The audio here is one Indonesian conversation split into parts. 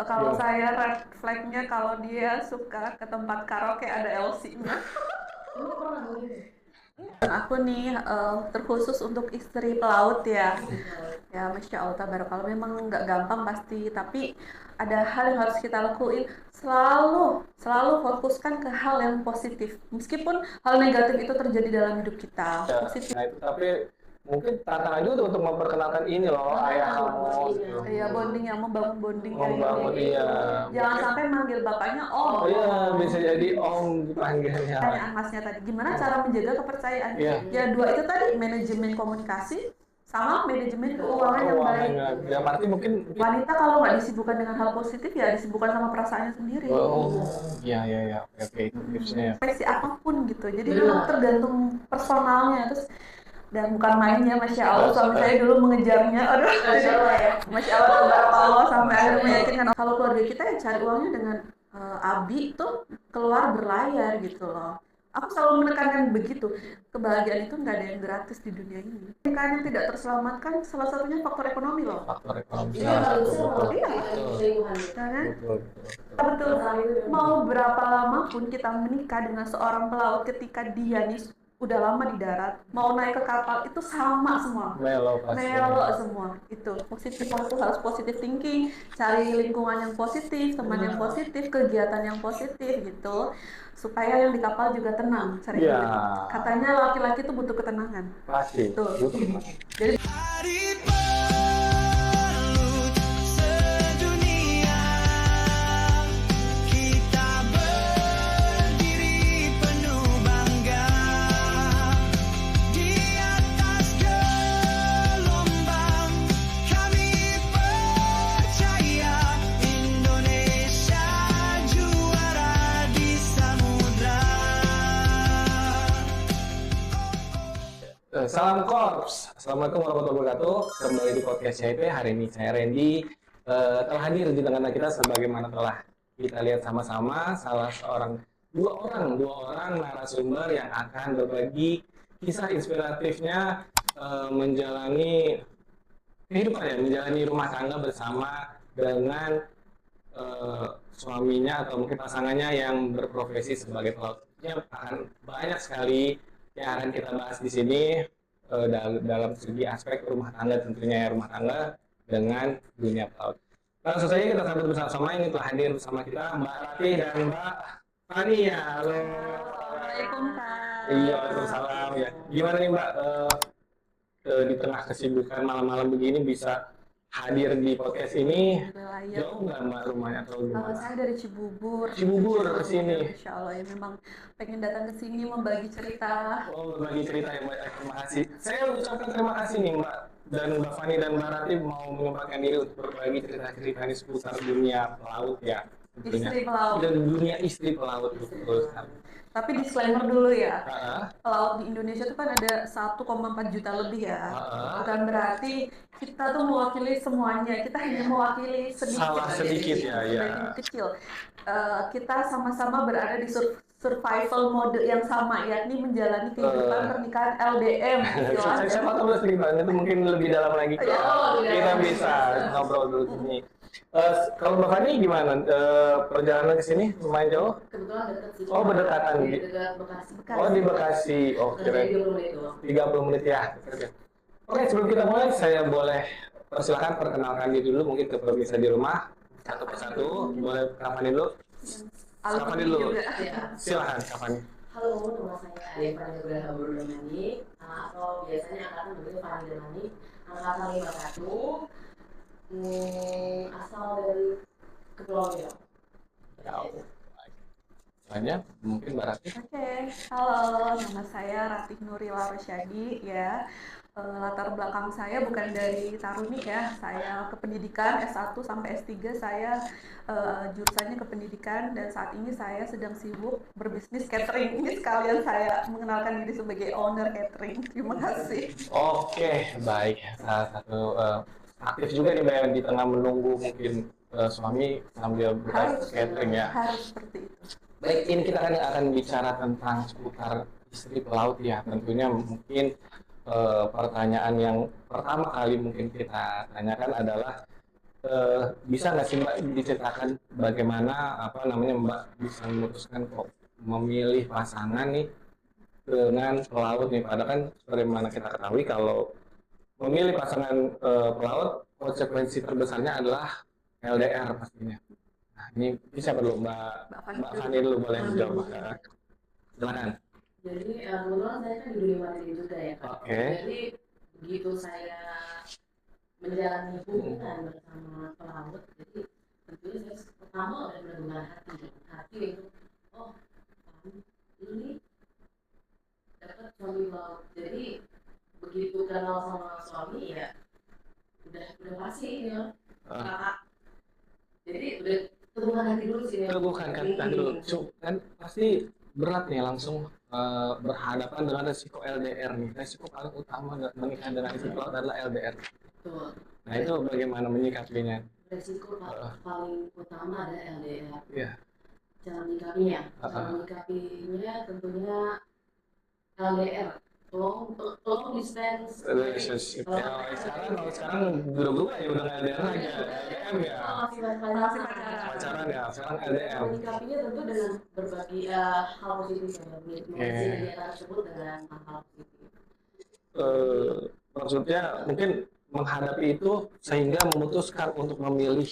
Kalau saya red flag-nya kalau dia suka ke tempat karaoke ada LC-nya. Aku nih terkhusus untuk istri pelaut ya. Ya, Masya Allah, tabarakallah. Memang nggak gampang pasti, tapi ada hal yang harus kita lakuin. Selalu fokuskan ke hal yang positif. Meskipun hal negatif itu terjadi dalam hidup kita. Ya, Positif. nah itu tapi mungkin tantangan juga tuh untuk memperkenalkan ini loh ayah kamu gitu. Ya, bonding yang membangun bonding ya. Membangun iya. Jangan sampai manggil bapaknya om. Oh iya, bisa jadi om dipanggilnya. Pertanyaan masnya tadi, gimana cara menjaga kepercayaan? Iya. Ya, dua itu tadi, manajemen komunikasi sama manajemen keuangan yang baik. Ya berarti mungkin Wanita kalau nggak disibukkan dengan hal positif ya disibukkan sama perasaannya sendiri. Iya. Oke, itu tipsnya ya. Profesi apapun gitu. Jadi memang tergantung personalnya terus dan bukan mainnya, Masya Allah, suami saya dulu mengejarnya, aduh, Masya Allah ya, Masya Allah, tabarakallah, sampai akhirnya meyakinkan kalau keluarga kita ya cari uangnya dengan abi tuh keluar berlayar gitu loh. Aku selalu menekankan begitu, kebahagiaan itu nggak ada yang gratis di dunia ini. Pernikahan yang tidak terselamatkan salah satunya faktor ekonomi loh. Faktor ekonomi. Iya, betul. Mau berapa lama pun kita menikah dengan seorang pelaut ketika dia nih udah lama di darat, mau naik ke kapal itu sama semua. Melo semua. Itu positif, itu harus positif thinking, cari lingkungan yang positif, teman yang positif, kegiatan yang positif gitu. Supaya yang di kapal juga tenang. Katanya laki-laki itu butuh ketenangan. Pasti. Jadi Salam Korps, Assalamualaikum warahmatullahi wabarakatuh. Kembali di podcast CIP. Hari ini saya Randy telah hadir di tengah kita sebagaimana telah kita lihat sama-sama dua orang narasumber yang akan berbagi kisah inspiratifnya menjalani kehidupannya, menjalani rumah tangga bersama dengan suaminya atau mungkin pasangannya yang berprofesi sebagai pelaut. Akan banyak sekali yang akan kita bahas di sini dalam segi aspek rumah tangga, tentunya rumah tangga dengan dunia pelaut. Langsung saja kita sambut bersama-sama. Ini telah hadir bersama kita Mbak Ratih dan Mbak Fania. Halo. Assalamualaikum Kak. Iya, waalaikumsalam ya. Gimana nih Mbak di tengah kesibukan malam-malam begini bisa hadir di podcast ini? Jauh nggak Mbak rumahnya atau gimana? Saya dari Cibubur ke sini. Insya Allah ya, memang pengen datang ke sini membagi cerita. Oh, berbagi cerita ya Mbak. Terima kasih. Saya ucapkan terima kasih nih Mbak dan Mbak Fani dan Mbak Ratih mau menyempatkan diri untuk berbagi cerita-cerita ini seputar dunia pelaut ya. Istri pelaut. Dan dunia istri pelaut betul. Tapi disclaimer dulu ya, pelaut di Indonesia itu kan ada 1,4 juta lebih ya. Bukan berarti kita tuh mewakili semuanya, kita hanya mewakili sedikit ya. Kecil. Kita sama-sama berada di survival mode yang sama, yakni menjalani kehidupan pernikahan LDM. Saya tahu itu mungkin lebih dalam lagi. Kita bisa ngobrol dulu sini. Kalau Mbak Fani gimana? Perjalanan ke sini lumayan jauh? Kebetulan dekat sih. Oh, berdekatan. Di dekat Bekasi. Oh, di Bekasi. Oh, kira 30 menit ya. Oke, sebelum kita mulai, saya boleh persilakan perkenalkan diri dulu mungkin ke pemirsa di rumah satu persatu. Boleh Kak Fani dulu? Kak Fani dulu. Silakan Kak Fani. Halo, nama saya Deva Nugraha Burdamani atau biasanya angkatan begitu Fani Damani, angkatan 51. Asal dari Kepulauan Riau. Banyak, mungkin Mbak Ratih. Oke, halo, nama saya Ratih Nurila Rosyadi ya. Latar belakang saya bukan dari Taruni ya, saya kependidikan S1 sampai S3 saya jurusannya kependidikan dan saat ini saya sedang sibuk berbisnis catering. Ini sekalian saya mengenalkan diri sebagai owner catering. Terima kasih. Oke, baik. Salah satu aktif juga nih Mbak di tengah menunggu mungkin suami sambil buka catering ya. Harus seperti itu. Baik, ini kita akan bicara tentang seputar istri pelaut ya. Tentunya mungkin pertanyaan yang pertama kali mungkin kita tanyakan adalah bisa nggak sih Mbak diceritakan bagaimana Mbak bisa memutuskan kok memilih pasangan nih dengan pelaut nih? Padahal kan seperti mana kita ketahui kalau memilih pasangan pelaut konsekuensi terbesarnya adalah LDR pastinya. Nah ini bisa perlu Mbak Fani dulu boleh menjawab. Silakan. Jadi kebetulan saya kan di dunia materi juga ya Kak. Oke. Jadi begitu saya menjalani hubungan bersama pelaut, jadi tentunya saya pertama udah benar-benar hati itu, oh ini dapat suami pelaut. Jadi begitu kenal sama suami ya udah pasti ya kakak. Jadi udah teguhan hati dulu sih. Teguhan hati dulu. Kan pasti berat nih langsung berhadapan dengan resiko LDR nih. Resiko paling utama menikah dengan si pelaut adalah LDR. Betul. Nah itu bagaimana menyikapinya? Resiko paling utama adalah LDR. Iya. Cara menyikapinya tentunya LDR. Long distance relationship. Sekarang berubah ya udah LDR lagi LDM ya. Masih pacaran ya. Sekarang LDM. Menyikapinya tentu dengan berbagi hal positif yang kegiatan tersebut dengan hal positif. Maksudnya mungkin menghadapi itu sehingga memutuskan untuk memilih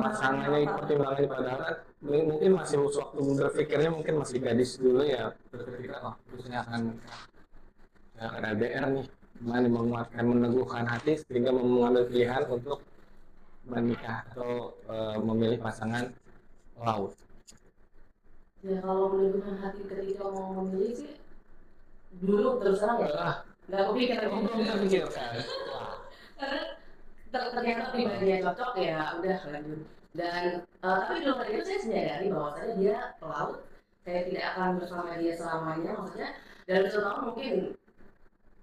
pasangannya itu pertimbangannya padahal mungkin masih waktu berpikirnya mungkin masih gadis dulu ya berpikir terusnya akan LDR nih gimana menguatkan meneguhkan hati sehingga mengambil pilihan untuk menikah atau memilih pasangan laut. Ya kalau meneguhkan hati ketika mau memilih sih dulu terus terang ya nggak kepikiran. Karena ternyata pribadinya cocok ya udah lanjut. Dan tapi di luar itu saya menyadari bahwasanya dia pelaut, saya tidak akan bersama dia selamanya, maksudnya dalam 1 tahun mungkin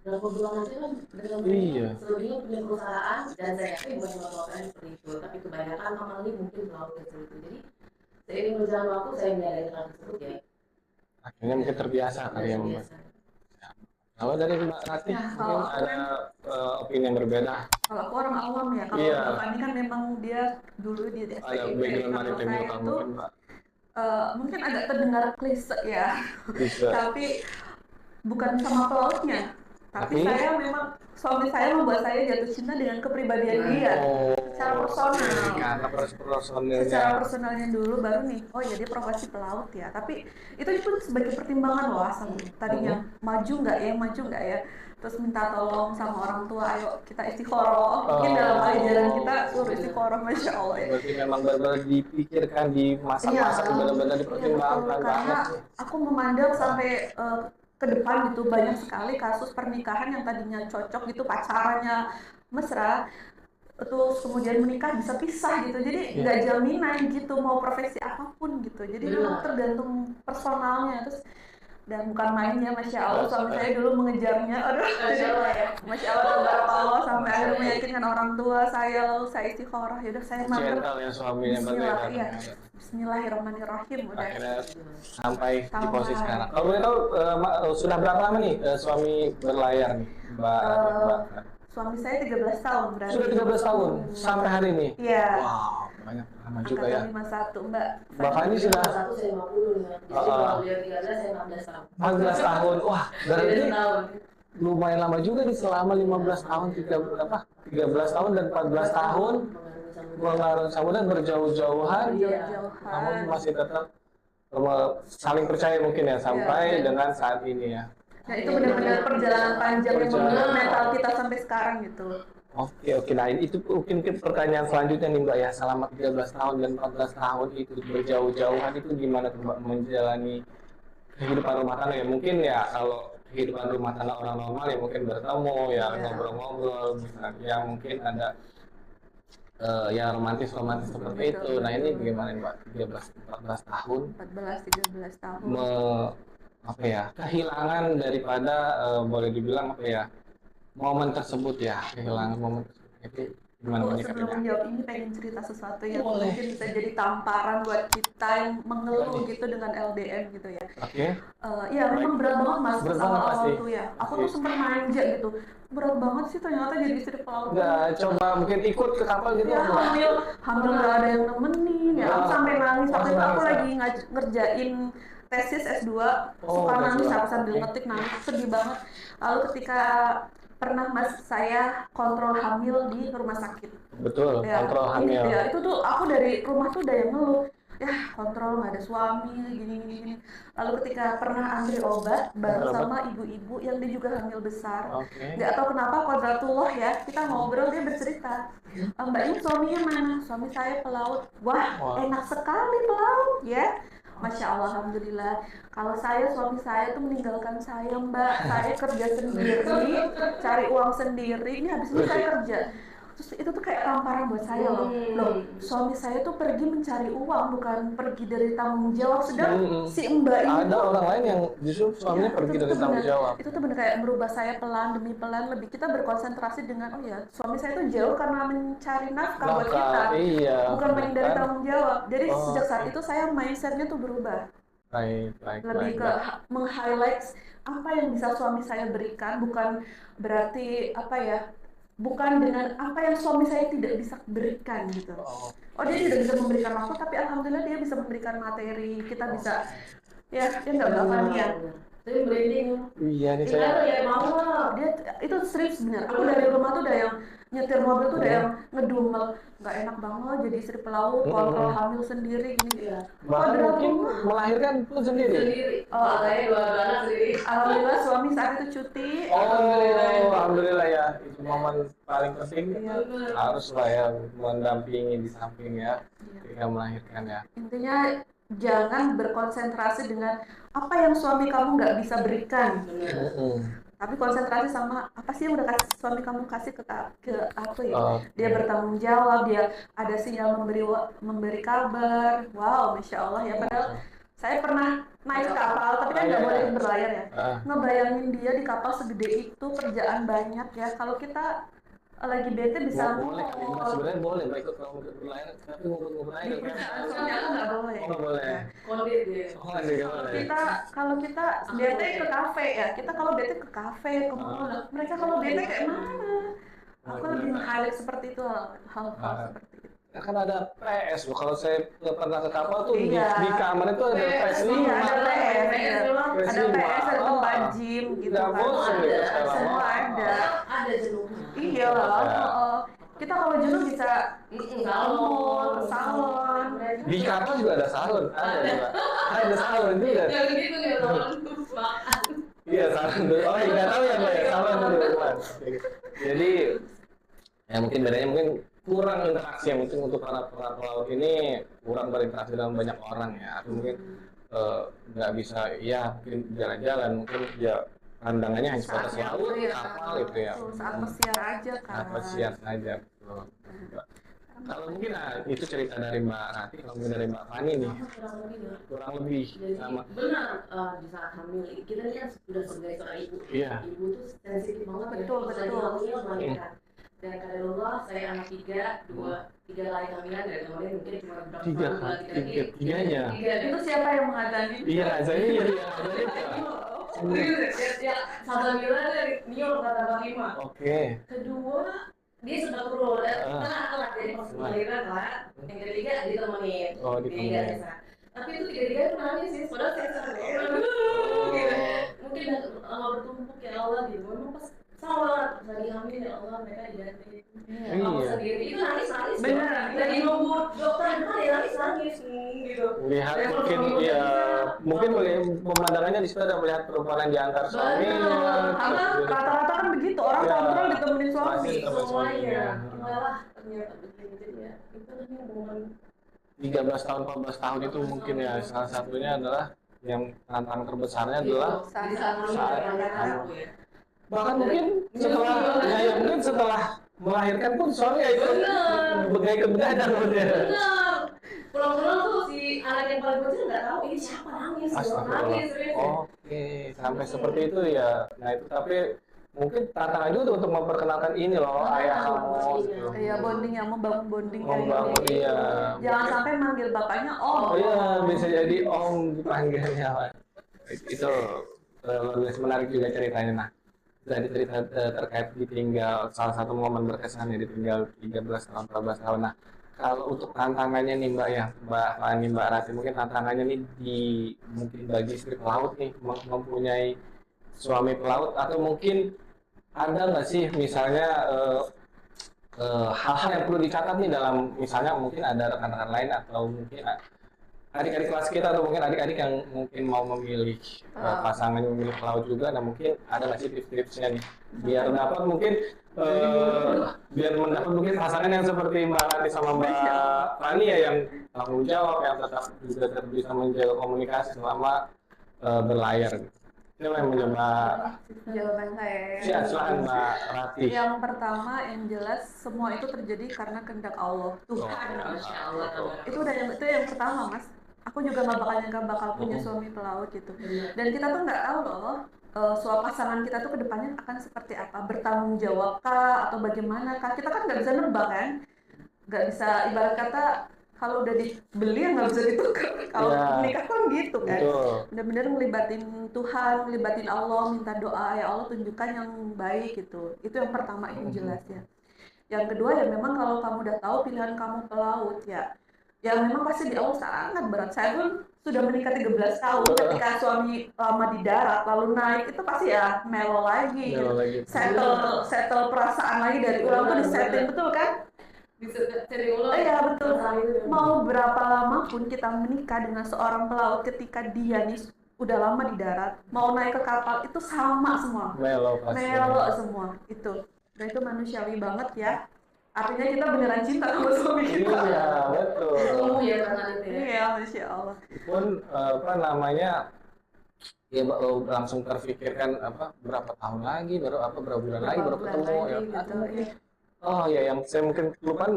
berapa bulan nanti kan selebihnya punya perusahaan dan saya yakin bukan melakukan seperti itu, tapi kebanyakan family mungkin pelaut seperti itu. Jadi seiring berjalan waktu saya menyadari hal tersebut ya. Akhirnya mungkin terbiasa kali ya Mbak. Kalau dari Mbak Rati mungkin ada opini yang berbeda. Kalau aku orang awam ya, kalau Mbak Fani kan memang dia dulu di STIP. Ada background maritim kamu kan Mbak. Mungkin agak terdengar klise ya, tapi bukan sama pelautnya. Tapi saya memang suami saya membuat saya jatuh cinta dengan kepribadian dia secara personal. Karena personalnya. Secara personalnya dulu baru nih, oh ya dia profesi pelaut ya. Tapi itu pun sebagai pertimbangan loh, tadinya maju nggak ya. Terus minta tolong sama orang tua, ayo kita istikharah. Mungkin dalam ajaran kita suruh istikharah, masya Allah ya. Berarti memang benar-benar dipikirkan di masa-masa benar-benar dipertimbangkan. Karena aku memandang sampai ke depan gitu banyak sekali kasus pernikahan yang tadinya cocok gitu pacarannya mesra terus kemudian menikah bisa pisah gitu, jadi nggak jaminan gitu mau profesi apapun gitu, jadi memang tergantung personalnya. Terus dan bukan main ya, masya Allah suami saya dulu mengejarnya, aduh masya Allah tabarakallah sampai akhirnya meyakinkan orang tua saya, lalu saya istikharah, yaudah saya mantap Bismillahirrahmanirrahim udah akhirnya sampai di posisi sekarang. Kalau boleh tahu sudah berapa lama nih suami berlayar nih Mbak? Suami saya 13 tahun berarti. Sudah 13 tahun sampai hari ini? Iya. Wow, banyak lama juga ya. Angkatan 51 Mbak. Mbak Fani sudah? 51 saya 50 nih. Jadi kalau beliau 13 saya 14 tahun. 14 tahun, wah berarti lumayan lama juga nih selama 15 tahun, 13 tahun dan 14 tahun mengarung samudera berjauh-jauhan, namun masih tetap saling percaya mungkin ya sampai dengan saat ini ya. Nah itu benar-benar perjalanan panjang yang membentuk mental kita sampai sekarang gitu. Oke. Nah itu mungkin pertanyaan selanjutnya nih Mbak ya, selama 13 tahun dan 14 tahun itu berjauh-jauhan itu gimana tuh Mbak menjalani kehidupan rumah tangga ya? Mungkin ya kalau kehidupan rumah tangga orang normal ya mungkin bertemu ya ngobrol-ngobrol misalnya, mungkin ada ya romantis seperti itu. Nah ini bagaimana Mbak 14 tahun 13 tahun kehilangan daripada boleh dibilang momen tersebut ya, kehilangan momen tersebut. Itu Gimana Aku sebelum menyikapinya? menjawab ini pengen cerita sesuatu yang Boleh. mungkin bisa jadi tamparan buat kita yang mengeluh Boleh. gitu dengan LDM gitu ya. Oke. Iya memang berat banget mas Berat sama banget pasti. awal tuh ya. Aku tuh sempat manja gitu. Berat banget sih ternyata jadi istri pelaut. Nggak coba mungkin ikut ke kapal gitu? Ya hamil nggak ada yang nemenin ya. Aku sampai nangis waktu itu aku lagi ngerjain tesis S2. Suka nangis aku sambil ngetik nangis sedih banget. Lalu ketika pernah mas saya kontrol hamil di rumah sakit. Betul, Ya, kontrol hamil. Ya, itu tuh aku dari rumah tuh udah yang ngeluh. Ya kontrol nggak ada suami gini. Lalu ketika pernah antri obat bareng sama ibu-ibu yang dia juga hamil besar. Nggak tahu kenapa kodratullah ya kita ngobrol dia bercerita. Mbak ini suaminya mana? Suami saya pelaut. Wah enak sekali pelaut ya. Masya Allah, alhamdulillah. Kalau suami saya tuh meninggalkan saya mbak. Saya kerja sendiri, cari uang sendiri. Ini habis ini saya kerja. Terus itu tuh kayak tamparan buat saya loh. Suami saya tuh pergi mencari uang, bukan pergi dari tanggung jawab. Sedang si mbak ini ada orang lain yang justru suaminya pergi dari tanggung jawab. Itu tuh bener kayak merubah saya pelan demi pelan. Lebih kita berkonsentrasi dengan suami saya tuh jauh karena mencari nafkah buat kita, bukan menghindari tanggung jawab. Jadi sejak saat itu saya mindsetnya tuh berubah. Lebih ke meng-highlight apa yang bisa suami saya berikan, bukan berarti bukan dengan apa yang suami saya tidak bisa berikan gitu. Dia tidak bisa memberikan nafkah, tapi alhamdulillah dia bisa memberikan materi. Kita bisa nggak bakalan ya. Tapi branding. Iya nih saya. Ya mau lah. Dia itu serius bener. Aku dari rumah tuh udah yang nyetir mobil tuh udah yang ngedumel. Nggak enak banget jadi istri pelaut, kontrol hamil sendiri gini. Bahkan mungkin melahirkan pun sendiri. Saya dua anak sendiri. Alhamdulillah suami saat itu cuti. Alhamdulillah ya. Itu momen paling penting. Harus lah ya mendampingi di samping ya ketika melahirkan ya. Intinya jangan berkonsentrasi dengan apa yang suami kamu nggak bisa berikan. Tapi konsentrasi sama apa sih yang udah suami kamu kasih ke aku ya. Dia bertanggung jawab, dia ada sinyal memberi kabar. Wow, masya Allah ya. Padahal saya pernah naik kapal, tapi kan nggak boleh berlayar ya. Ngebayangin dia di kapal segede itu, kerjaan banyak ya. Kalau kita lagi bete bisa boleh, sebenarnya boleh ikut kalau berlayar, tapi ngumpul aja kan. Soalnya aku nggak boleh. Nggak boleh. Kondit dia. Kalau kita bete ke kafe ya, kita kalau bete ke kafe, ke mall. Mereka kalau bete kayak mana? Aku lebih highlight seperti itu, hal-hal seperti itu. Kan ada PS loh, kalau saya pernah ke kapal tuh di kamar itu ada PS 5. Ada PS, ada tempat gym gitu kan. Semua ada. Ada jenuhnya. Iya lah. Kita kalau jenuh bisa salon. Di kapal juga ada salon, ada salon juga. Yang gitu nih salon makan. Iya salon dulu. Oh nggak tahu ya mbak, salon dulu. Jadi ya mungkin bedanya kurang interaksi ya, mungkin untuk para pelaut ini kurang berinteraksi dengan banyak orang ya. Atau mungkin nggak bisa mungkin jalan-jalan, mungkin pandangannya hanya sebatas laut, kapal gitu ya. Saat pesiar aja kan. Saat pesiar saja. Kalau mungkin itu cerita dari Mbak Rati, kalau mungkin dari Mbak Fani nih kurang lebih sama. Benar, di saat hamil kita ini kan sudah sebagai seorang ibu. Ibu tuh sensitif banget. Betul. Melahirkan. Dan kaderullah saya anak tiga kali hamilan dari kemarin mungkin cuma berapa bulan tiganya. Itu siapa yang mengadani? Iya, saya satu hamilan dari New York kata Fatima. Kedua dia sudah turun, telat jadi pas melahirkan lah. Yang ketiga ditemenin. Tapi itu tiga-tiga itu nangis sih, padahal saya mungkin bertumpuk ya Allah gitu. Memang pas sama lagi hamil ya Allah mereka diganti. Kamu sendiri itu nangis. Beneran. Lagi nunggu dokter depan ya nangis gitu. Lihat mungkin pemandangannya di situ ada melihat perubahan di antar suami. Karena rata-rata kan begitu orang kontrol ditemenin suami. Semuanya. Malah ternyata begini jadi ya. Itu kan momen 13 tahun 14 tahun itu mungkin ya salah satunya adalah yang tantangan terbesarnya adalah saat bahkan mungkin setelah melahirkan pun suami itu begadang bener. Pulang-pulang tuh si anak yang paling kecil nggak tahu ini siapa nangis. Sampai seperti itu ya. Nah itu tapi mungkin tantangan juga tuh untuk memperkenalkan ini loh ayah kamu gitu. Iya, bonding ya, membangun bonding kayak Membangun gitu. dia. Jangan sampai manggil bapaknya om. Oh iya, bisa jadi om dipanggilnya. Itu luar biasa menarik juga ceritanya. Nah, tadi cerita terkait ditinggal salah satu momen berkesan ya, ditinggal 13 tahun 14 tahun. Nah, kalau untuk tantangannya nih Mbak ya, Mbak Fani, Mbak Rati, mungkin tantangannya nih mungkin bagi istri pelaut nih mempunyai suami pelaut, atau mungkin ada nggak sih misalnya hal-hal yang perlu dicatat nih dalam, misalnya mungkin ada rekan-rekan lain atau mungkin adik-adik kelas kita atau mungkin adik-adik yang mungkin mau memilih pasangan yang memilih pelaut juga. Nah, mungkin ada nggak sih tips-tipsnya nih biar dapat mungkin biar mendapat mungkin pasangan yang seperti Mbak Rati sama Mbak Fani ya, yang tanggung jawab, yang tetap juga bisa menjaga komunikasi selama berlayar gitu. Siapa yang mencoba? Jawaban saya. Ya, silakan Mbak Rati. Yang pertama, yang jelas semua itu terjadi karena kehendak Allah, Tuhan. Masya Allah. Itu yang pertama, Mas. Aku juga nggak bakal punya suami pelaut gitu. Dan kita tuh nggak tahu loh, soal pasangan kita tuh kedepannya akan seperti apa, bertanggung jawab kah atau bagaimana kah? Kita kan nggak bisa nebak kan, nggak bisa, ibarat kata kalau udah dibeli nggak bisa ditukar. Kalau nikah kan gitu kan, benar-benar ngelibatin Tuhan, ngelibatin Allah, minta doa, ya Allah tunjukkan yang baik gitu. Itu yang pertama, yang jelas ya. Yang kedua ya memang kalau kamu udah tahu pilihan kamu pelaut ya memang pasti di Allah sangat berat. Saya pun sudah menikah 13 tahun, ketika suami lama di darat lalu naik itu pasti ya melo lagi. Settle perasaan lagi dari ulang tuh disetting, betul kan? Cari ulang. Iya betul. Mau berapa lama pun kita menikah dengan seorang pelaut, ketika dia nih udah lama di darat, mau naik ke kapal itu sama semua. Melo semua itu. Dan itu manusiawi banget ya. Artinya kita beneran cinta sama suami kita. Iya, betul. Ya karena itu ya. Iya, Masya Allah. Pun ya langsung terfikirkan berapa tahun lagi, berapa bulan lagi baru ketemu ya. Gitu, ya. Oh ya, yang saya mungkin lupa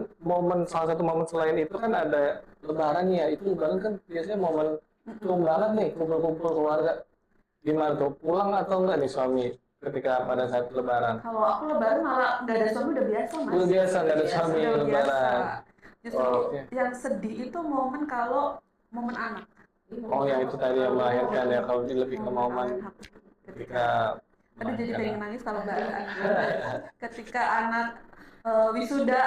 salah satu momen selain itu kan ada Lebaran ya. Itu Lebaran kan biasanya momen banget nih, kumpul-kumpul keluarga. Gimana tuh, pulang atau enggak nih suami ketika pada saat Lebaran? Kalau aku Lebaran malah nggak ada suami udah biasa, Mas. Udah biasa, nggak ada suami Lebaran. Justru yang sedih itu momen anak. Oh ya, itu tadi yang melahirkan ya, kalau lebih ke momen ketika jadi pengen nangis kalau Lebaran. Ketika anak wisuda,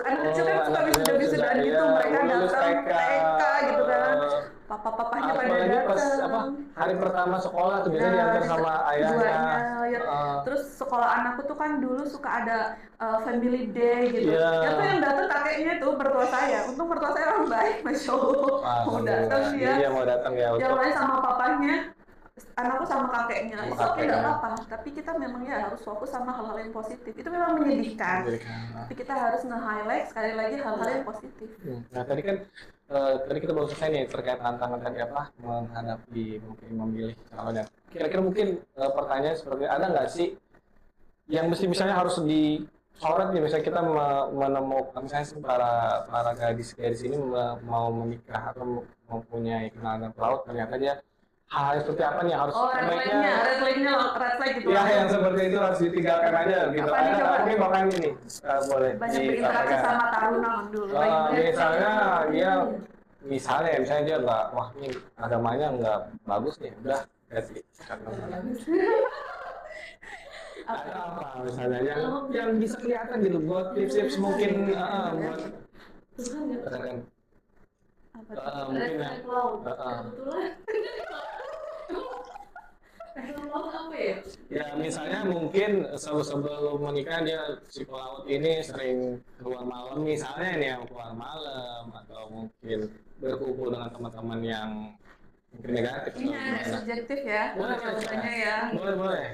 anak kecil kan suka wisudaan gitu, mereka datang TK gitu kan, papa-papanya pada datang. Hari pertama sekolah tuh biasanya diantar sama ayahnya. Terus sekolah anakku tuh kan dulu suka ada family day gitu. Ya tuh yang datang kakeknya tuh mertua saya. Untung mertua saya orang baik, Masya Allah. Mau datang dia. Iya mau datang ya. Yang lain sama papanya. Anakku sama kakeknya, itu oke nggak apa-apa, tapi kita memang ya harus fokus sama hal-hal yang positif. Itu memang menyedihkan, tapi kita harus nge-highlight sekali lagi hal-hal yang positif. Nah tadi kan kita baru selesai nih terkait tantangan tadi menghadapi mungkin memilih calonnya. Kira-kira mungkin pertanyaan seperti ada nggak sih yang misalnya harus disorot nih, misalnya kita menemukan misalnya para gadis ini mau menikah atau mempunyai kenalan pelaut, ternyata dia hal seperti apa nih harus red flag gitu. Ya, yang seperti itu harus ditinggalkan aja gitu. Ada mungkin bahkan ini boleh banyak berinteraksi sama taruna dulu. Misalnya dia nggak, wah ini agamanya nggak bagus nih, udah ganti. Ada apa misalnya yang bisa kelihatan gitu buat tips mungkin buat Tuhan mungkin ya misalnya mungkin sebelum menikah dia si pelaut ini sering keluar malam misalnya nih, yang keluar malam atau mungkin berkumpul dengan teman-teman yang mungkin negatif. Ini ada subjektif ya, jawabannya ya. Boleh.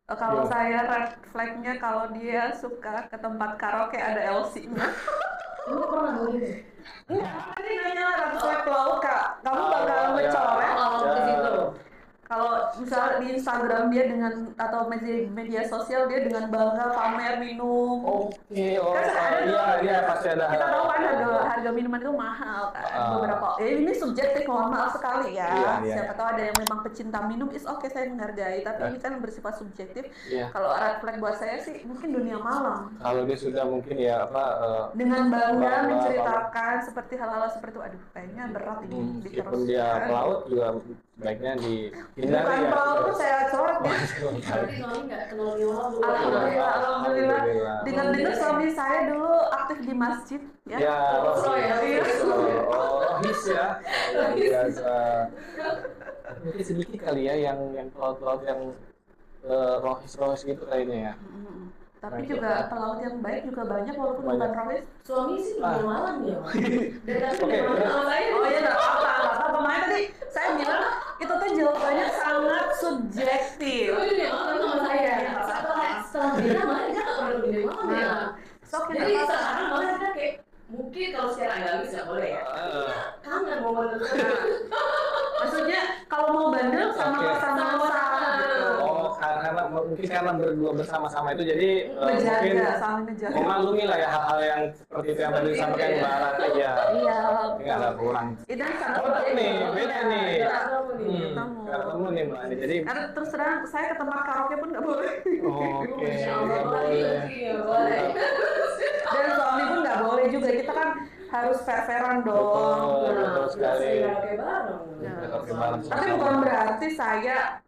Kalau saya red flag-nya kalau dia suka ke tempat karaoke ada LC-nya. Lu pernah begini? Ini nanya red flag pelaut, Kak. Kamu bakal mencoret ke situ. kalau misalnya di Instagram Instagram dia dengan atau media sosial dia dengan bangga pamer minum. Oke, Kan iya pasti ada. Kita tahu kan harga minuman itu mahal kan. Beberapa ini subjektif, mohon maaf sekali ya. Siapa tahu ada yang memang pecinta minum, is oke, saya menghargai. Tapi ini kan bersifat subjektif. Kalau red flag buat saya sih mungkin dunia malam. Kalau dia sudah mungkin ya dengan bangga menceritakan seperti hal-hal seperti itu, aduh kayaknya berat ini meskipun dia pelaut juga baiknya dihindari. Bukan pelaut tuh saya coret ya. Tapi suami nggak kenal minum. Alhamdulillah. Dengar-dengar suami saya dulu aktif di masjid ya. Ya, his ya. Biasa. Mungkin sedikit kali ya yang pelaut-pelaut yang rohis gitu kayaknya ya. Tapi juga pelaut yang baik juga banyak walaupun bukan rohis. Suami sih di malam ya. Oke. Oh iya nggak apa-apa. Makanya tadi saya bilang itu tuh jawabannya sangat subjektif. Oh iya, sama saya. Setelah dia malah dia nggak pernah di malam ya. Jadi sekarang malah kita kayak mungkin kalau secara agamis nggak boleh ya. Kangen momen tersebut. Maksudnya kalau mau bandel sama pasangan karena mungkin karena berdua bersama-sama itu jadi mungkin memaklumi lah ya hal-hal yang seperti itu yang tadi disampaikan Mbak Arat aja. Iya. Nggak ada kurang. Itu sangat beda nih. Ketemu nih Mbak Ani. Jadi karena terus terang saya ke tempat karaoke pun nggak boleh. Oke. Nggak boleh. Dan suami pun nggak boleh juga. Kita kan harus fair-fairan dong. Betul sekali. Tapi bukan berarti saya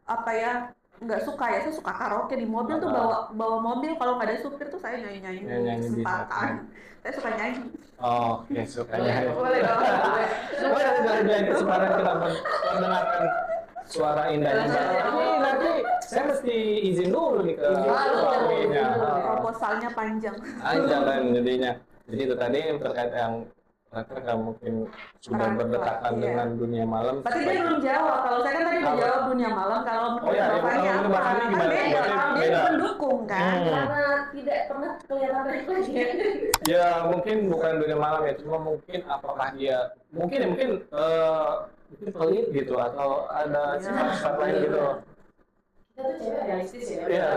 nggak suka ya, saya suka karaoke di mobil tuh bawa mobil kalau nggak ada supir tuh saya nyanyi kesempatan. Saya suka nyanyi. Oke, suka nyanyi. Boleh dong. Boleh kesempatan kita mendengarkan suara indahnya. Tapi nanti saya mesti izin dulu nih ke suaminya. Proposalnya panjang. Panjang kan jadinya. Jadi itu tadi terkait yang mereka mungkin sudah berdekatan dengan dunia malam. Berarti dia belum jawab. Kalau saya kan tadi udah jawab dunia malam. Kalau menurut bapaknya apa? Kan dia mendukung kan? Karena tidak pernah kelihatan refleksnya. Ya mungkin bukan dunia malam ya, cuma mungkin apakah dia mungkin pelit gitu atau ada sifat lain gitu. Kita tuh cewek realistis ya. Iya,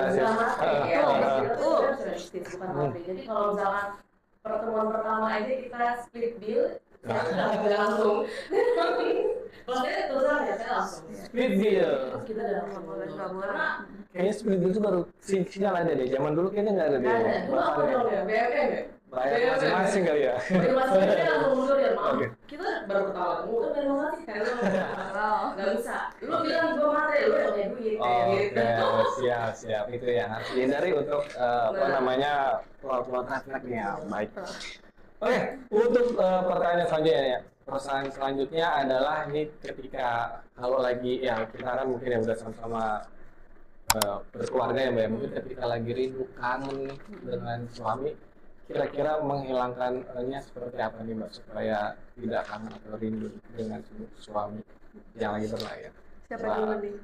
realistis bukan materi. Jadi kalau misalkan pertemuan pertama aja kita split bill, kita langsung. Kalau saya terus ya saya langsung. Split bill. Terus kita udah nggak boleh. Kayaknya split bill itu baru sinyal ada deh. Zaman dulu kayaknya nggak ada deh. Ada. Dulu apa dong ya? BBM ya? Bayar masing-masing kali ya. Bayar masing-masing langsung mundur ya maaf. Kita baru pertama ketemu kan bayar masing-masing kan lo nggak bisa. Lu bilang gue materi, lu yang punya duit kayak gitu. Siap itu ya harus dihindari untuk pelaut refleksnya baik. Oke, untuk pertanyaan selanjutnya ya. Pertanyaan selanjutnya adalah ini ketika kalau lagi ya kita kan mungkin ya udah sama-sama berkeluarga ya Mbak, mungkin ketika lagi rindu kangen nih dengan suami, kira-kira menghilangkannya seperti apa nih Mbak supaya tidak kangen atau rindu dengan suami yang lagi berlayar? Siapa dulu nih?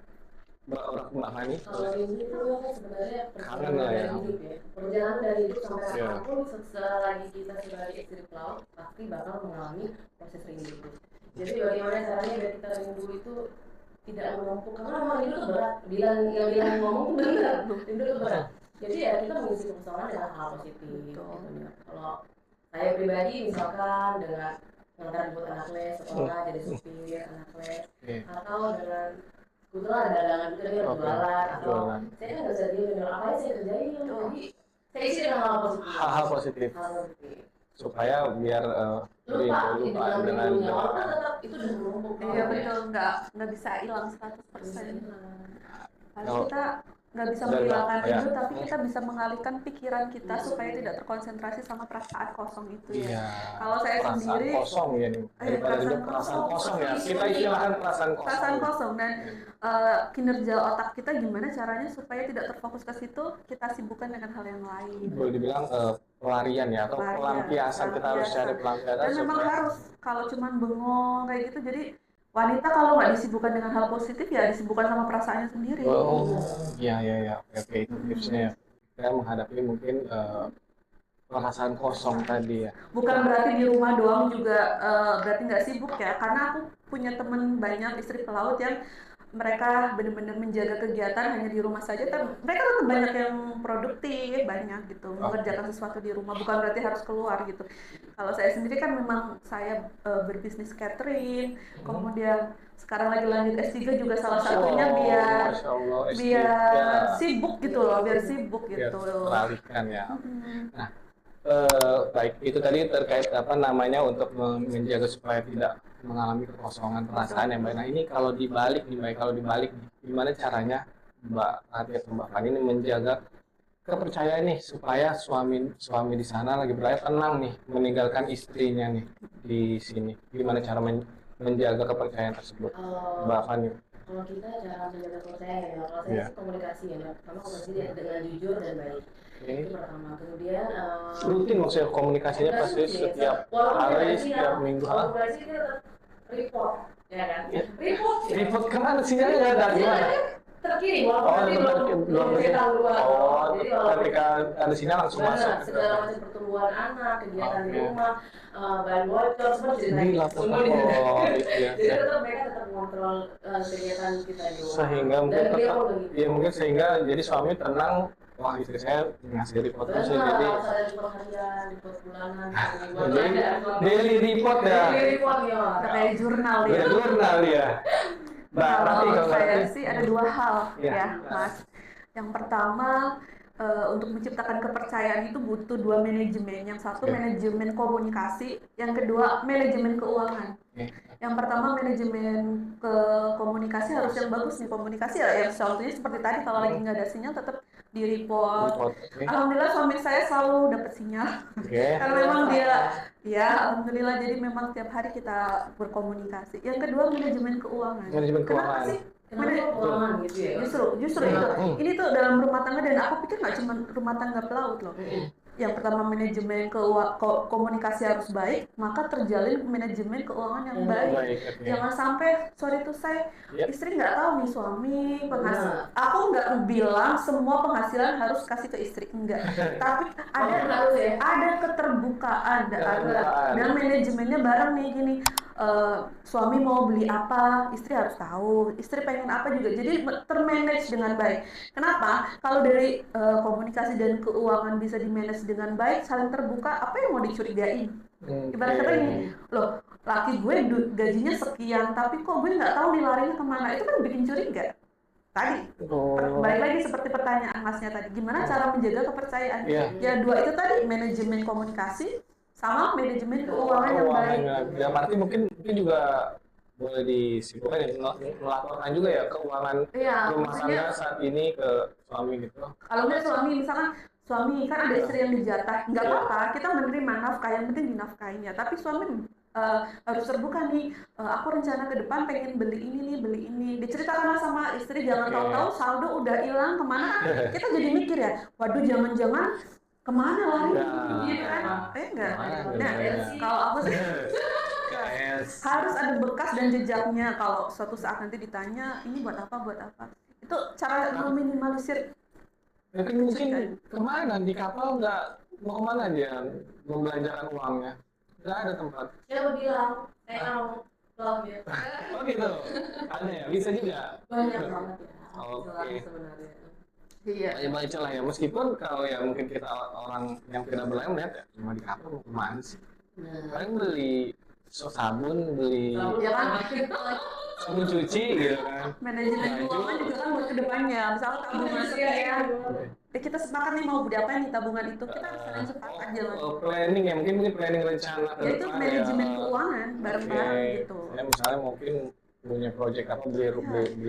Mbak Hani? Kalau rindu itu sebenarnya kangen lah ya. hidup ya. Perjalanan dari hidup sampai kapanpun selagi kita sebagai istri pelaut pasti bakal mengalami proses rindu itu. Jadi bagaimana caranya biar kita rindu itu tidak menumpuk, karena memang rindu itu berat. Bilang ngomong benar, rindu itu berat. Jadi ya kita mengisi kekosongan dengan hal positif. Gitu. Kalau saya pribadi misalkan dengan mengantar jemput anak les sekolah jadi supir anak les, atau dengan kebetulan ada dagangan itu dia berjualan atau saya kan nggak bisa diem apa yang saya kerjain, jadi saya isi dengan hal positif. Supaya biar lupa dengan orang tetap itu udah menumpuk. Iya betul, nggak bisa hilang 100%. Harus kita nggak bisa menghilangkan rindu, tapi kita bisa mengalihkan pikiran kita supaya tidak terkonsentrasi sama perasaan kosong itu ya. Kalau saya sendiri kosong ya nih. Perasaan kosong ya. Kita istilahkan perasaan kosong. Perasaan kosong dan kinerja otak kita gimana caranya supaya tidak terfokus ke situ, kita sibukkan dengan hal yang lain. Boleh dibilang pelarian ya atau pelampiasan, kita harus cari pelampiasan. Dan memang harus, kalau cuman bengong kayak gitu, jadi wanita kalau nggak disibukkan dengan hal positif ya disibukkan sama perasaannya sendiri. Iya. Oke, itu tipsnya ya. Kita menghadapi mungkin perasaan kosong tadi ya. Bukan berarti di rumah doang juga berarti nggak sibuk ya, karena aku punya temen banyak istri pelaut yang mereka benar-benar menjaga kegiatan hanya di rumah saja, tapi mereka tetap banyak yang produktif, banyak gitu, mengerjakan sesuatu di rumah, bukan berarti harus keluar gitu. Kalau saya sendiri kan memang saya berbisnis catering, kemudian sekarang lagi lanjut S3 juga salah satunya biar sibuk gitu loh, biar sibuk gitu. Teralihkan ya. Nah, baik, itu tadi terkait apa namanya untuk menjaga supaya tidak mengalami kekosongan perasaan yang baik. Nah ini kalau dibalik gimana caranya Mbak Rati atau Mbak Fani ini menjaga kepercayaan nih supaya suami di sana lagi berlayar tenang nih meninggalkan istrinya nih di sini. Gimana cara menjaga kepercayaan tersebut, Mbak Fani? Kalau kita cara menjaga kepercayaan ya, kalau saya sih komunikasi ya. Pertama komunikasi dengan jujur dan baik. Itu pertama. Kemudian rutin maksudnya komunikasinya pasti setiap hari, setiap minggu. Komunikasi kita report, ya kan? Report kemana sinyalnya nggak ada gimana? Terkirim, walaupun belum kita buat. Jadi ketika ada sinyal langsung masuk. Segala macam pertumbuhan anak, kegiatan di rumah, bahan bocor, semua jadi Jadi mereka tetap mengontrol kegiatan kita di rumah. Sehingga mungkin sehingga jadi suami tenang. Wah, istri saya ngasih report terus jadi ada report harian, report bulanan, daily report ya. Kayak jurnal ya. Jurnal ya. Kalau saya sih ada dua hal ya, Mas. Yang pertama, untuk menciptakan kepercayaan itu butuh dua manajemen. Yang satu manajemen komunikasi, yang kedua manajemen keuangan. Yang pertama manajemen komunikasi harus yang bagus nih, komunikasi ya contohnya seperti tadi kalau lagi nggak ada sinyal tetap di report. Alhamdulillah suami saya selalu dapat sinyal. Karena memang dia alhamdulillah, jadi memang tiap hari kita berkomunikasi. Yang kedua manajemen keuangan. Kenapa sih? Keuangan gitu ya. Justru itu. Ini tuh dalam rumah tangga, dan aku pikir nggak cuma rumah tangga pelaut loh. Yang pertama manajemen komunikasi harus baik, maka terjalin manajemen keuangan yang baik. Jangan sampai sorry to say istri nggak tahu nih suami penghasilan. Aku nggak bilang semua penghasilan harus kasih ke istri, enggak. Tapi ada keterbukaan dan manajemennya bareng nih gini. Suami mau beli apa, istri harus tahu. Istri pengen apa juga. Jadi termanage dengan baik. Kenapa? Kalau dari komunikasi dan keuangan bisa dimanage dengan baik, saling terbuka, apa yang mau dicurigain? Ibarat kata ini, loh, laki gue gajinya sekian, tapi kok gue nggak tahu nih larinya kemana? Itu kan bikin curiga. Tadi, balik lagi seperti pertanyaan Masnya tadi, gimana cara menjaga kepercayaan? Ya dua itu tadi, manajemen komunikasi sama manajemen keuangan yang baik. Ya berarti mungkin juga boleh disimpulkan ya, melaporkan juga ya keuangan rumah tangga saat ini ke suami gitu. Kalau nggak suami, misalkan suami kan ada istri yang dijatah, nggak apa-apa, kita menerima nafkah, yang penting dinafkahin ya. Tapi suami harus terbuka nih, aku rencana ke depan pengen beli ini nih, beli ini. Diceritakan sama istri, jangan tahu-tahu saldo udah hilang kemana. Kita jadi mikir ya, waduh jangan-jangan kemana lari gitu kan? Enggak. Nah, kalau aku sih harus ada bekas dan jejaknya. Kalau suatu saat nanti ditanya ini buat apa, itu cara meminimalisir. Mungkin kemana di kapal nggak mau kemana dia membelanjakan uangnya? Nggak ada tempat. Siapa bilang? Belum ya. Oh gitu. Ada ya, bisa juga. Banyak banget ya. Oke. Sebenarnya. Iya. Banyak lah ya, meskipun kalau ya mungkin kita orang yang tidak berlayar melihat ya cuma di kapal mau kemana sih? Paling beli sabun, beli sabun cuci gitu kan. Manajemen keuangan juga kan buat kedepannya, misalnya tabungan sekian. Kita sepakat nih mau beli apa nih tabungan itu, kita harus saling sepakat jangan. Planning ya, mungkin planning rencana ke depan. Itu manajemen keuangan bareng-bareng gitu. Ya misalnya mungkin punya proyek apa beli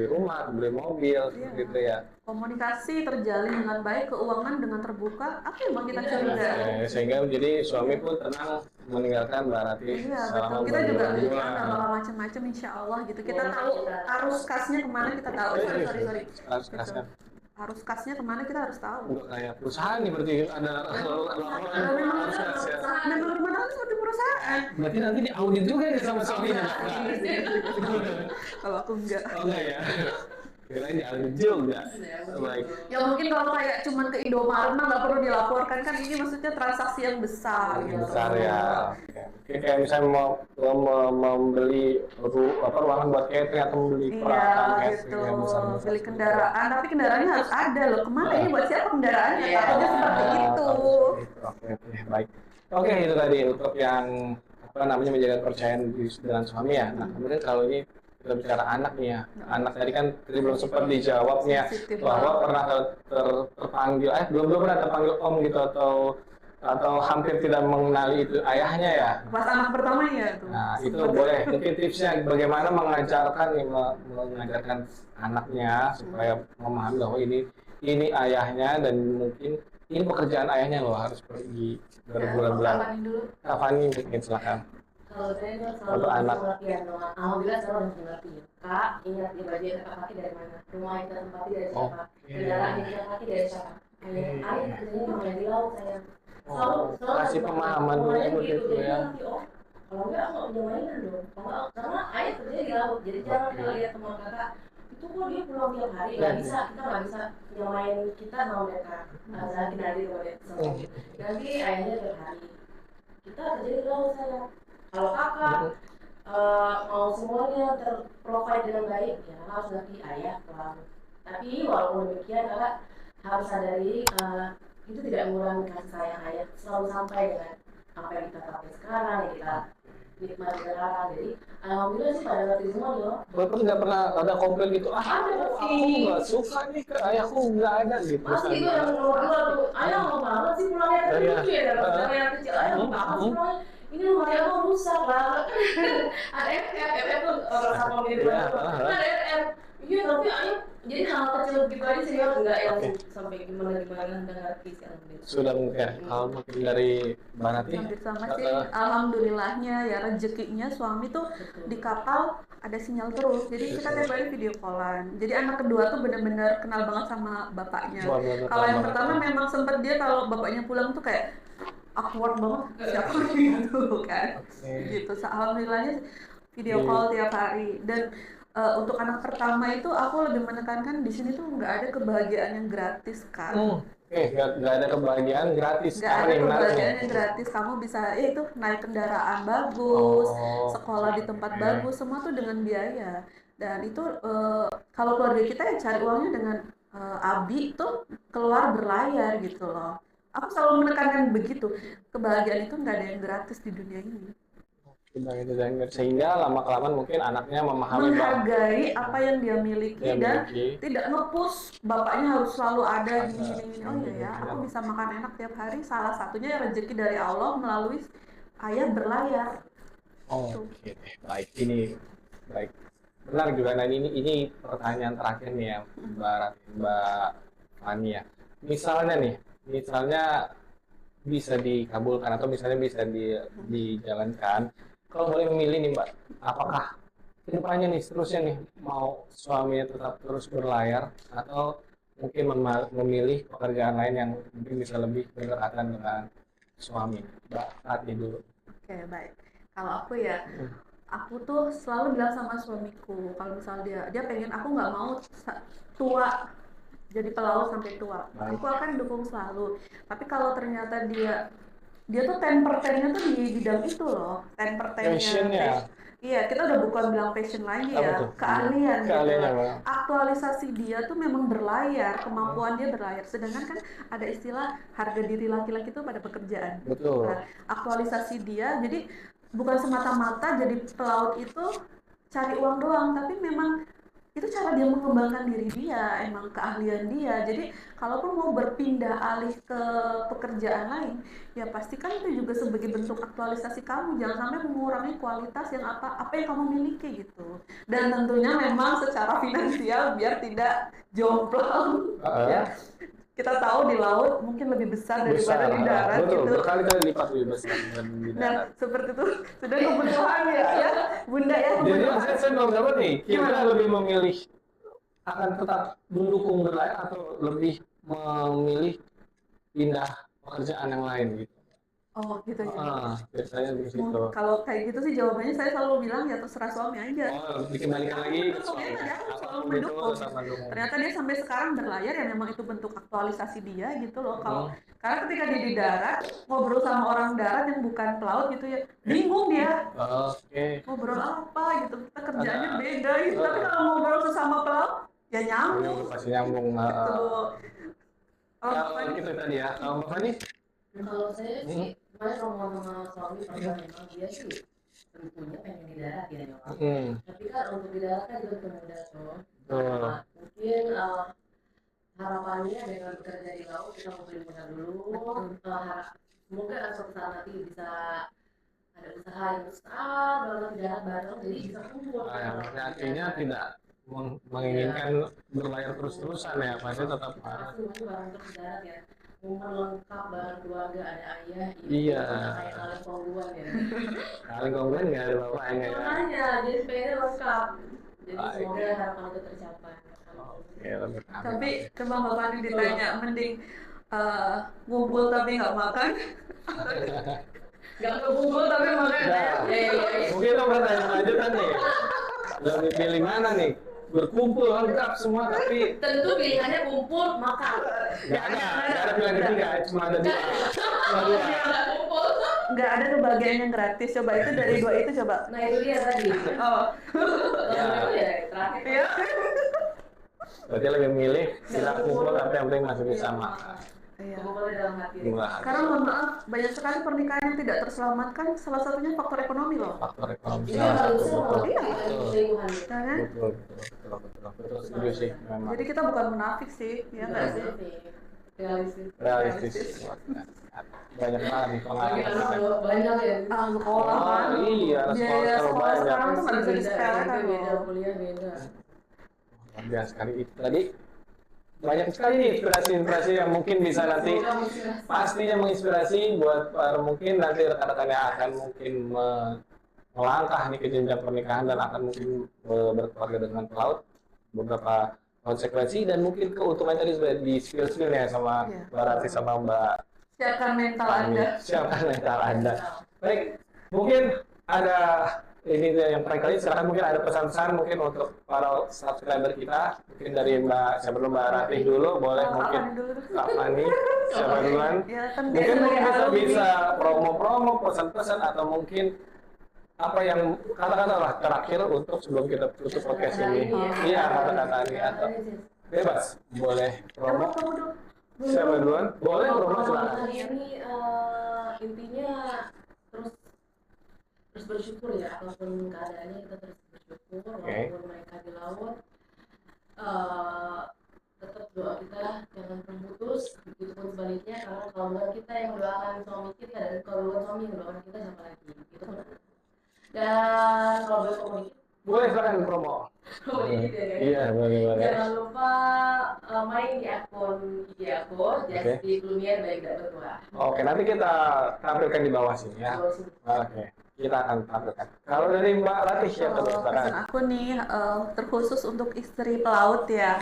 rumah, beli mobil gitu ya. Komunikasi terjalin dengan baik, keuangan dengan terbuka, apa yang mau kita curiga? Sehingga jadi suami pun tenang meninggalkan Mbak Rati. Iya betul, kita juga nggak bakal macam-macam insya Allah gitu. Kita tahu arus kasnya kemana, kita tahu. Sorry. Arus kasnya kemana kita harus tahu. Udah kayak perusahaan nih berarti ada memang arus kas. Memang rumah tangga seperti perusahaan. Berarti nanti diaudit juga ya sama suaminya. Kalau aku enggak. Oh enggak ya. Kirain jalan juga. Baik. Ya mungkin kalau kayak cuman ke Indomaret mah nggak perlu dilaporkan kan, ini maksudnya transaksi yang besar gitu. Besar ya. Oke. Kayak misalnya mau membeli ruangan buat catering atau membeli peralatan catering yang besar. Beli kendaraan, tapi kendaraannya harus ada loh. Kemana ini buat siapa kendaraannya? Takutnya seperti itu. Oke, baik. Oke, itu tadi untuk yang menjaga kepercayaan dengan suami ya. Nah, kemudian kalau ini kita bicara anak nih ya. Anak tadi kan belum sempat dijawabnya bahwa pernah terpanggil, belum pernah terpanggil om gitu atau hampir tidak mengenali itu ayahnya ya. Pas anak pertama ya tuh. Nah, itu boleh. Mungkin tipsnya bagaimana mengajarkan anaknya supaya memahami bahwa ini ayahnya dan mungkin ini pekerjaan ayahnya loh, harus pergi berbulan-bulan. Fani mungkin silakan. Kalau saya itu selalu pengertian doa. Alhamdulillah saya udah mengerti. Kak, ingat di baju yang kita pakai dari mana? Rumah yang kita tempati dari siapa? Kendaraan yang kita pakai dari siapa? Air kerjanya mana di laut saya. Selalu kasih pemahaman dulu gitu ya. Kalau enggak aku nggak punya mainan dong. Karena ayah kerjanya di laut. Jadi jangan kalau lihat teman kakak itu kok dia pulang tiap hari, nggak bisa, kita nggak bisa nyamain kita sama mereka. Saya kinari sama dia. Nanti ayahnya tiap hari. Kita kerja di laut saya. Kalau kakak mau semuanya terprovide dengan baik, ya kakak harus ngerti ayah pulang. Tapi walaupun demikian kakak harus sadari itu tidak mengurangi kasih sayang ayah selalu sampai dengan apa yang kita pakai sekarang, yang kita nikmati sekarang. Jadi alhamdulillah sih pada ngerti semua loh. Bapak nggak pernah ada komplain gitu, aku nggak suka nih ke ayahku, nggak ada gitu. Masih itu yang nomor 2 tuh, ayah mau banget sih pulangnya kan lucu ya, dapat yang kecil, ayah mau banget sih pulangnya. Ini rumah ayah mau rusak lah. Ada FF tuh orang sama mirip banget. Ada FF. Iya tapi ayah jadi hal kecil gitu aja sih, nggak yang sampai gimana nggak ngerti sih alhamdulillah. Sudah mungkin mungkin dari Mbak Nati. Sama sih, alhamdulillahnya ya rezekinya suami tuh di kapal ada sinyal terus, jadi kita tiap hari video callan. Jadi anak kedua tuh benar-benar kenal banget sama bapaknya. Kalau yang pertama memang sempat dia kalau bapaknya pulang tuh kayak awkward banget, siapa gitu kan. Gitu, alhamdulillahnya video call tiap hari. Dan untuk anak pertama itu aku lebih menekankan di sini tuh nggak ada kebahagiaan yang gratis kan. Nggak ada kebahagiaan gratis. Nggak ada kebahagiaan yang gratis. Kamu bisa itu naik kendaraan bagus, sekolah di tempat bagus, semua tuh dengan biaya. Dan itu kalau keluarga kita ya cari uangnya dengan Abi tuh keluar berlayar gitu loh. Aku selalu menekankan begitu. Kebahagiaan itu nggak ada yang gratis di dunia ini. Sehingga lama-kelamaan mungkin anaknya menghargai apa yang dia miliki dan tidak nge-push bapaknya harus selalu ada gini. Oh iya ya, aku bisa makan enak tiap hari. Salah satunya rezeki dari Allah melalui ayah berlayar. Oke, baik, ini baik. Benar juga. Nah ini pertanyaan terakhir nih ya, Mbak Fani ya. Misalnya bisa dikabulkan atau misalnya bisa dijalankan. Kalau boleh memilih nih Mbak, apakah kedepannya nih seterusnya nih mau suaminya tetap terus berlayar atau mungkin memilih pekerjaan lain yang mungkin bisa lebih berdekatan dengan suami? Mbak Tati dulu. Oke, baik. Kalau aku ya, aku tuh selalu bilang sama suamiku kalau misalnya dia pengen, aku nggak mau tua jadi pelaut sampai tua. Aku akan dukung selalu. Tapi kalau ternyata dia tuh 10%-nya tuh di bidang itu loh, 10%-nya. Iya, kita udah bukan bilang passion lagi ya, keahlian gitu. Aktualisasi dia tuh memang berlayar, kemampuan dia berlayar. Sedangkan kan ada istilah harga diri laki-laki itu pada pekerjaan. Betul. Nah, aktualisasi dia, jadi bukan semata-mata jadi pelaut itu cari uang doang, tapi memang itu cara dia mengembangkan diri dia, emang keahlian dia. Jadi kalaupun mau berpindah alih ke pekerjaan lain, ya pastikan itu juga sebagai bentuk aktualisasi kamu. Jangan sampai mengurangi kualitas yang apa yang kamu miliki gitu. Dan tentunya memang secara finansial biar tidak jomplang. Ya. Kita tahu di laut mungkin lebih besar daripada di darat. Betul, gitu. Berkali-kali lipat lebih besar di darat. Nah, seperti itu sudah kebutuhan ya, Bunda ya. Jadi saya mau dapat nih, kita lebih memilih akan tetap mendukung berlayar atau lebih memilih pindah pekerjaan yang lain gitu. Oh gitu ya. Biasanya di situ. Kalau kayak gitu sih jawabannya saya selalu bilang ya terserah suami aja. Dikembalikan lagi ke suami. Aku selalu mendukung. Ternyata dia sampai sekarang berlayar ya memang itu bentuk aktualisasi dia gitu loh. Kalau karena ketika dia di darat ngobrol sama orang darat yang bukan pelaut gitu ya, bingung dia. Ngobrol apa gitu, kita kerjanya beda gitu. Tapi kalau ngobrol sesama pelaut ya nyambung. Pasti nyambung. Gitu. Kalau gitu tadi ya, kalau Mbak Fani? Kalau saya sih, kemarin ngomong sama suami pernah memang dia sih tentunya pengen di darat ya nyokap. Tapi kan untuk di darat kan juga mudah tuh. Mungkin harapannya dengan bekerja di laut kita ngobrol mudah dulu. Semoga suatu saat nanti bisa ada usaha yang besar banget di darat bareng, jadi bisa kumpul. Artinya tidak menginginkan berlayar terus-terusan ya, pasti tetap bareng terus darat ya. Momen lengkap bareng keluarga, ada ayah, ibu, iya. Kayak kaleng kongguan ya. Kaleng kongguan nggak ada bapaknya ya. Makanya, jadi sepeda lengkap. Jadi semoga harapan itu tercapai. Tapi coba Mbak Fani ditanya, mending ngumpul tapi nggak makan? Nggak ngumpul tapi makan ya? Mungkin itu pertanyaan lanjutan nih. Lebih pilih mana nih? Berkumpul lengkap semua tapi tentu pilihannya kumpul makan. Nggak ada pilihan ketiga, cuma ada dua. Nggak ada kebahagiaan yang gratis. Coba itu dari dua itu coba. Nah itu dia tadi. Terakhir. Iya. Berarti lebih milih tidak kumpul tapi yang penting masih bisa makan. Iya. Dalam hati. Karena mohon maaf, banyak sekali pernikahan yang tidak terselamatkan, salah satunya faktor ekonomi loh. Faktor ekonomi. Iya, betul. Betul, setuju sih memang. Jadi kita bukan munafik sih, ya nggak sih? Realistis. Banyak banget nih pengalaman. Banyak ya. Sekolah kan. Iya, biaya sekolah sekarang tuh nggak bisa disepelekan loh. Beda, kuliah beda. Luar biasa sekali itu tadi. Banyak sekali nih inspirasi-inspirasi yang mungkin bisa nanti pastinya menginspirasi buat para mungkin nanti rekan-rekan yang akan mungkin melangkah nih ke jenjang pernikahan dan akan mungkin berkeluarga dengan pelaut, beberapa konsekuensi dan mungkin keuntungan tadi sudah di skill-skillnya sama Mbak Rati sama Mbak. Siapkan mental Anda. Siapkan mental Anda. Baik, mungkin ada ini yang terakhir kali, silakan mungkin ada pesan-pesan mungkin untuk para subscriber kita, mungkin dari Mbak Ratih dulu, boleh mungkin Kak Fani, siapa duluan? Mungkin bisa promo-promo, pesan-pesan atau mungkin apa yang kata-kata lah terakhir untuk sebelum kita tutup podcast ini. Iya, kata-kata ini atau bebas, boleh promo. Siapa duluan? Boleh promo silakan. Hari ini intinya terus bersyukur ya, apapun keadaannya kita terus bersyukur. Walaupun mereka di laut, tetap doa kita jangan terputus, begitu pun sebaliknya, karena kalau bukan kita yang mendoakan suami kita dan kalau bukan suami yang mendoakan kita siapa lagi gitu. Dan kalau boleh komunikasi boleh silakan promo. Iya, boleh. Jangan lupa main di akun IG aku, Jaspi Lumiere baik dan berdua. Oke, nanti kita tampilkan di bawah sini ya. Oke, kita akan tampilkan. Kalau dari Mbak Ratih ya, pesan aku nih terkhusus untuk istri pelaut ya.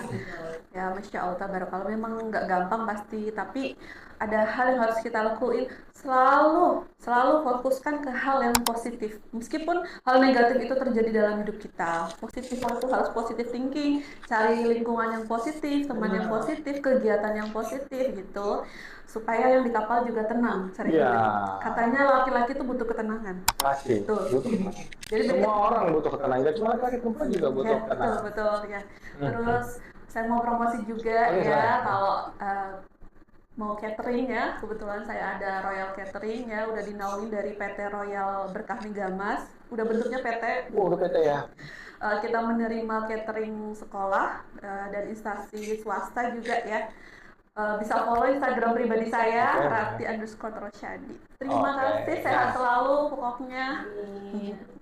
Ya, Masya Allah, tabarakallah, memang nggak gampang pasti, tapi ada hal yang harus kita lakuin, selalu fokuskan ke hal yang positif. Meskipun hal negatif itu terjadi dalam hidup kita, positif itu harus positive thinking, cari lingkungan yang positif, teman yang positif, kegiatan yang positif gitu, supaya yang di kapal juga tenang. Katanya laki-laki itu butuh ketenangan. Pasti. Jadi semua orang butuh ketenangan, cuma laki-laki perempuan juga butuh ketenangan. Betul ya. Terus saya mau promosi juga ya, kalau mau catering ya, kebetulan saya ada Royal Catering ya, udah dinaungi dari PT Royal Berkah Megamas, udah bentuknya PT. Udah PT ya. Kita menerima catering sekolah dan instansi swasta juga ya. Bisa follow Instagram pribadi saya, Rati_Rosyadi. Terima kasih, sehat selalu pokoknya.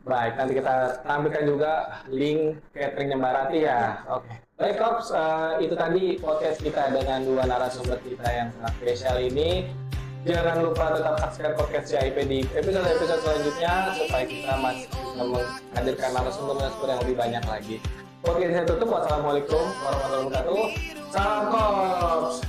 Baik, nanti kita tampilkan juga link cateringnya Mbak Rati ya. Oke. Baik, Kops, itu tadi podcast kita dengan dua narasumber kita yang sangat spesial ini. Jangan lupa tetap subscribe podcast CIP di episode selanjutnya supaya kita masih bisa menghadirkan narasumber yang lebih banyak lagi. Oke, saya tutup. Wassalamualaikum warahmatullahi wabarakatuh. Salam Kops.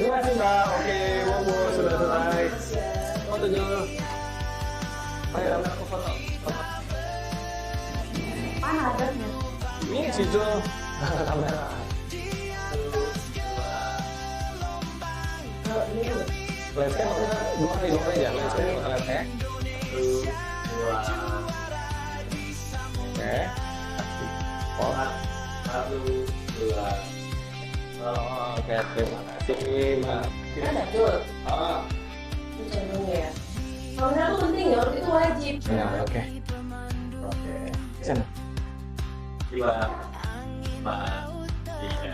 Terima kasih Mbak. Oke, Bobo sudah selesai. Foto dulu. Ayo, aku foto. Mana adanya? Ini si Jo. Kamera. Landscape maksudnya dua kali aja. Landscape kita lihat ya. 1, 2. Oke. Oh. 1, 2. Oh, oke, terima kasih Mbak. Ada tuh. Oh. Itu channel ya. Kamera tuh penting ya, itu wajib. Ya, oke. Oke. Sana. 2, 4, 3.